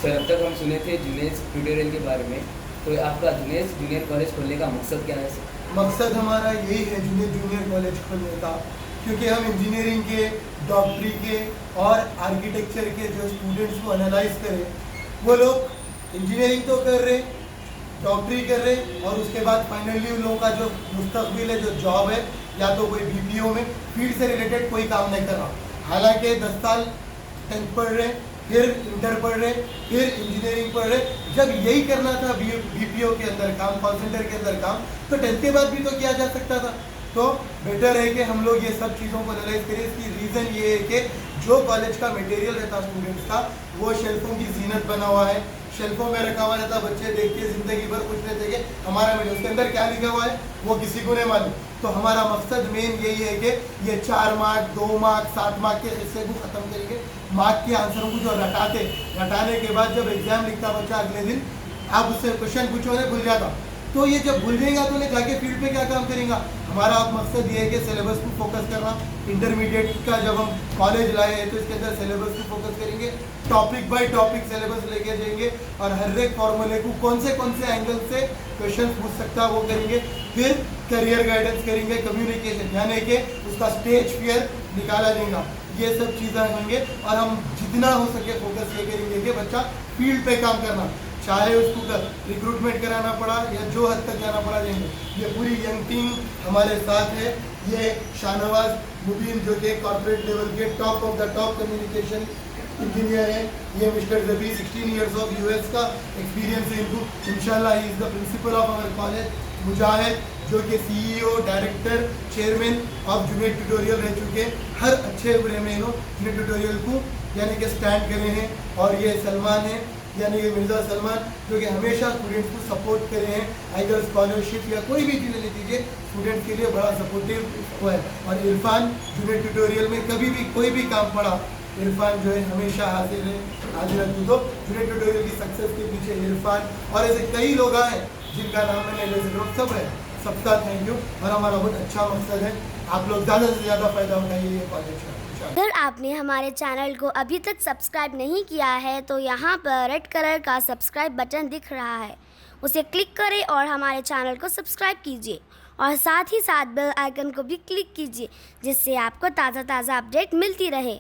Sir अब तक हम सुने थे जुनेस ट्यूटोरियल के बारे में, तो आपका जुनेस जूनियर कॉलेज खोलने का मकसद क्या है सर? मकसद हमारा यही है जूनियर कॉलेज खोलने का, क्योंकि हम इंजीनियरिंग के, डॉक्टरी के और आर्किटेक्चर के जो स्टूडेंट्स को एनालाइज करें, वो लोग इंजीनियरिंग तो कर रहे, डॉक्टरी कर रहे और उसके बाद फाइनली उन लोगों का जो मुस्तकबिल है, जो जॉब है, या तो कोई बीपीओ में फील्ड से रिलेटेड कोई काम नहीं कर रहा। हालांकि 10 साल 10th पढ़ रहे, फिर इंटर पढ़ रहे, फिर इंजीनियरिंग पढ़ रहे। जब यही करना था बीपीओ के अंदर काम, कॉल सेंटर के अंदर काम, तो 10th के बाद भी तो किया जा सकता था। तो बेटर है कि हम लोग ये सब चीज़ों को एनालाइज करें। इसकी रीज़न ये है कि जो कॉलेज का मटेरियल रहता स्टूडेंट्स का, वो शेल्फों की जीनत बना हुआ है, शेल्फों में रखा हुआ रहता, बच्चे देख के ज़िंदगी भर कुछ नहीं देखे हमारा मटेरियल, उसके अंदर क्या लिखा हुआ है वो किसी को नहीं मालूम। तो हमारा मकसद मेन यही है कि ये 4 मार्क, 2 मार्क, 7 मार्क के हिस्से को ख़त्म करेंगे। मार्क के आंसरों को जो रटाने के बाद जब एग्जाम लिखता बच्चा, अगले दिन आप उससे क्वेश्चन पूछो नहीं, भूल जाता। तो ये जब भूल जाएगा तो उन्हें जाके फील्ड पे क्या काम करेगा। हमारा अब मकसद ये है कि सिलेबस को फोकस करना। इंटरमीडिएट का जब हम कॉलेज लाए हैं तो इसके अंदर सिलेबस को फोकस करेंगे, टॉपिक बाय टॉपिक सिलेबस लेके जाएंगे और हर एक फॉर्मूले को कौन से एंगल से क्वेश्चन पूछ सकता है वो करेंगे। फिर करियर गाइडेंस करेंगे, कम्युनिकेशन यानी कि उसका स्टेज फियर निकाला जाएगा। ये सब चीज़ें होंगे और हम जितना हो सके फोकस ये करेंगे कि बच्चा फील्ड पे काम करना, चाहे उसको रिक्रूटमेंट कराना पड़ा या जो हद तक जाना पड़ा जाएंगे। ये पूरी यंग टीम हमारे साथ है। ये शाहनवाज मुबीन जो कि कॉर्पोरेट लेवल के top of the top communication engineer है। ये mister Jabi 16 years of US का एक्सपीरियंस है इनको। इंशाल्लाह he is the principal of our college. Mujahid जो कि CEO, director, chairman of junior tutorial रह चुके। हर अच्छे बुरे में जूनियर ट्यूटोरियल को यानी कि स्टैंड करे हैं। और ये सलमान है यानी कि मिर्ज़ा सलमान जो कि हमेशा स्टूडेंट्स को सपोर्ट करे हैं, आइदर स्कॉलरशिप या कोई भी चीज़ें ले लीजिए, स्टूडेंट्स के लिए बड़ा सपोर्टिव हुआ है। और इरफान जूनियर ट्यूटोरियल में कभी भी कोई भी काम पड़ा, इरफान जो है हमेशा हाजिर है, हाजिर है। तो जूनियर ट्यूटोरियल की सक्सेस के पीछे इरफान और ऐसे कई लोग आए जिनका नाम मैंने ले सकता हूँ, सब है। सबका थैंक यू। और हमारा बहुत अच्छा मकसद है, आप लोग ज़्यादा से ज़्यादा फ़ायदा उठाइए ये कॉलेज का। अगर आपने हमारे चैनल को अभी तक सब्सक्राइब नहीं किया है तो यहाँ पर रेड कलर का सब्सक्राइब बटन दिख रहा है, उसे क्लिक करें और हमारे चैनल को सब्सक्राइब कीजिए और साथ ही साथ बेल आइकन को भी क्लिक कीजिए, जिससे आपको ताज़ा अपडेट मिलती रहे।